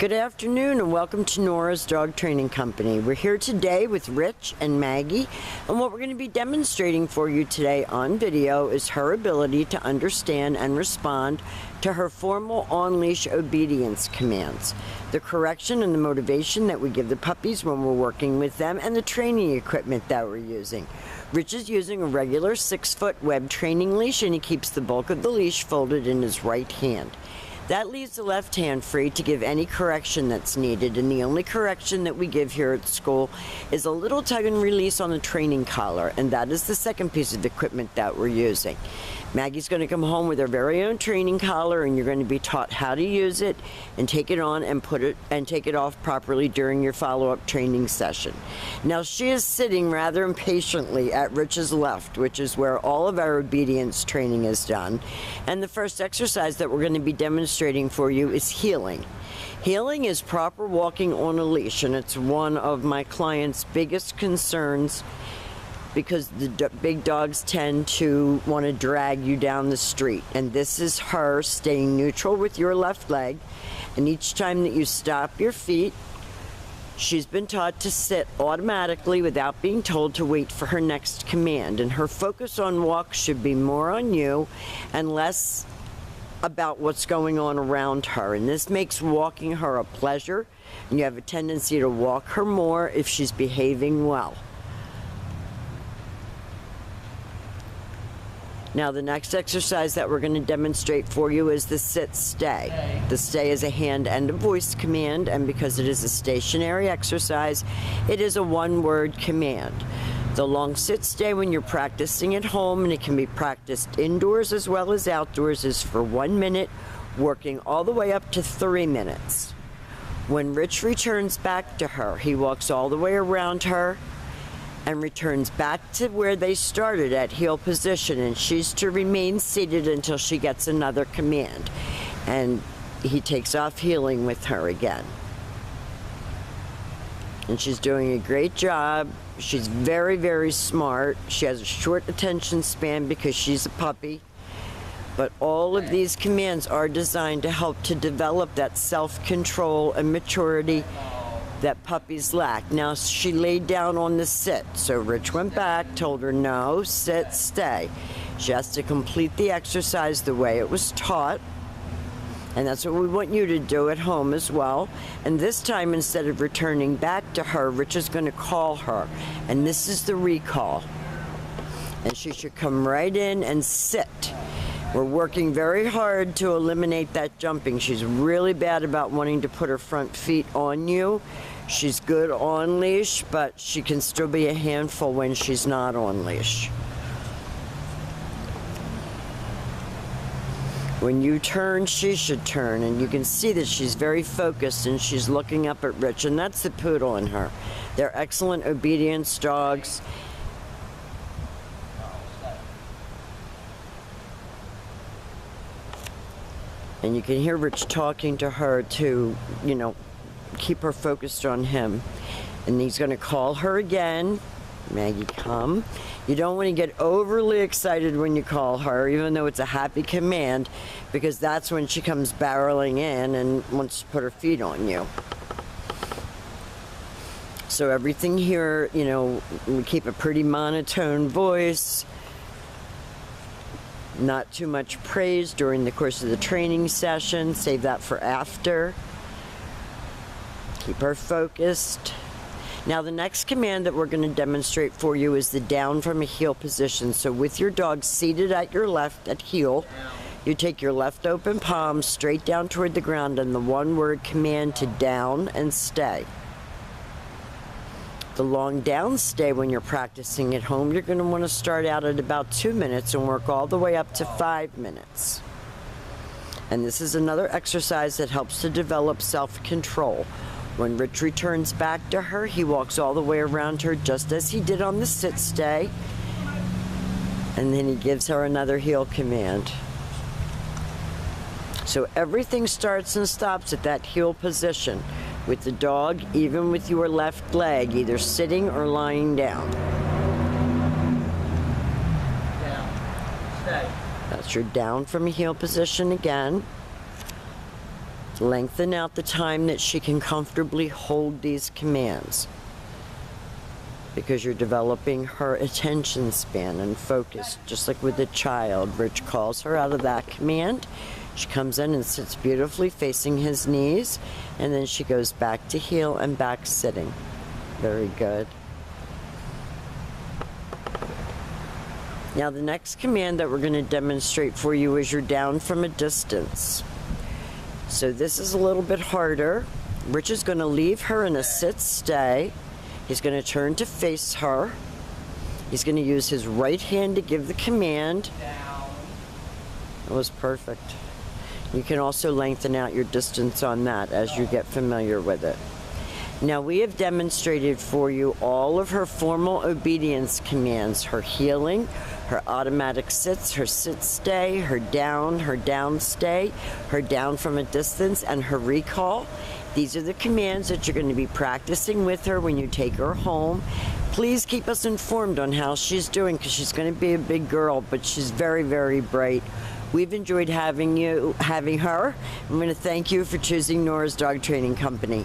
Good afternoon and welcome to Nora's Dog Training Company. We're here today with Rich and Maggie, and what we're going to be demonstrating for you today on video is her ability to understand and respond to her formal on-leash obedience commands, the correction and the motivation that we give the puppies when we're working with them, and the training equipment that we're using. Rich is using a regular 6-foot web training leash, and he keeps the bulk of the leash folded in his right hand. That leaves the left hand free to give any correction that's needed, and the only correction that we give here at school is a little tug and release on the training collar, and that is the second piece of equipment that we're using. Maggie's going to come home with her very own training collar, and you're going to be taught how to use it and take it on and put it and take it off properly during your follow-up training session. Now she is sitting rather impatiently at Rich's left, which is where all of our obedience training is done. And the first exercise that we're going to be demonstrating for you is heeling. Heeling is proper walking on a leash, and it's one of my clients' biggest concerns because the big dogs tend to want to drag you down the street. And this is her staying neutral with your left leg, and each time that you stop your feet, she's been taught to sit automatically without being told to wait for her next command. And her focus on walk should be more on you and less about what's going on around her. And this makes walking her a pleasure, and you have a tendency to walk her more if she's behaving well. Now the next exercise that we're going to demonstrate for you is the sit-stay. The stay is a hand and a voice command, and because it is a stationary exercise, it is a one-word command. The long sit-stay when you're practicing at home, and it can be practiced indoors as well as outdoors, is for 1 minute, working all the way up to 3 minutes. When Rich returns back to her, he walks all the way around her and returns back to where they started at heel position, and she's to remain seated until she gets another command. And he takes off heeling with her again. And she's doing a great job. She's very, very smart. She has a short attention span because she's a puppy. But all of these commands are designed to help to develop that self-control and maturity that puppies lack. Now she laid down on the sit, so Rich went back, told her no, sit, stay. She has to complete the exercise the way it was taught, and that's what we want you to do at home as well. And this time, instead of returning back to her, Rich is going to call her, and this is the recall. And she should come right in and sit. We're working very hard to eliminate that jumping. She's really bad about wanting to put her front feet on you. She's good on leash, but she can still be a handful when she's not on leash. When you turn, she should turn, and you can see that she's very focused and she's looking up at Rich, and that's the poodle in her. They're excellent obedience dogs. And you can hear Rich talking to her to, keep her focused on him. And he's going to call her again. Maggie, come. You don't want to get overly excited when you call her, even though it's a happy command, because that's when she comes barreling in and wants to put her feet on you. So everything here, we keep a pretty monotone voice. Not too much praise during the course of the training session. Save that for after. Keep her focused. Now the next command that we're going to demonstrate for you is the down from a heel position. So with your dog seated at your left at heel, you take your left open palm straight down toward the ground and the one-word command to down and stay. The long down stay when you're practicing at home, you're going to want to start out at about 2 minutes and work all the way up to 5 minutes. And this is another exercise that helps to develop self-control. When Rich returns back to her, he walks all the way around her just as he did on the sit stay. And then he gives her another heel command. So everything starts and stops at that heel position with the dog, even with your left leg, either sitting or lying down. Down. Stay. That's your down from a heel position again. Lengthen out the time that she can comfortably hold these commands, because you're developing her attention span and focus, just like with a child. Rich calls her out of that command. She comes in and sits beautifully facing his knees, and then she goes back to heel and back sitting. Very good. Now the next command that we're going to demonstrate for you is you're down from a distance. So this is a little bit harder. Rich is going to leave her in a sit-stay. He's going to turn to face her. He's going to use his right hand to give the command. That was perfect. You can also lengthen out your distance on that as you get familiar with it. Now we have demonstrated for you all of her formal obedience commands: her healing, her automatic sits, her sit stay, her down stay, her down from a distance, and her recall. These are the commands that you're going to be practicing with her when you take her home. Please keep us informed on how she's doing, because she's going to be a big girl, but she's very, very bright. We've enjoyed having her. I'm going to thank you for choosing Nora's Dog Training Company.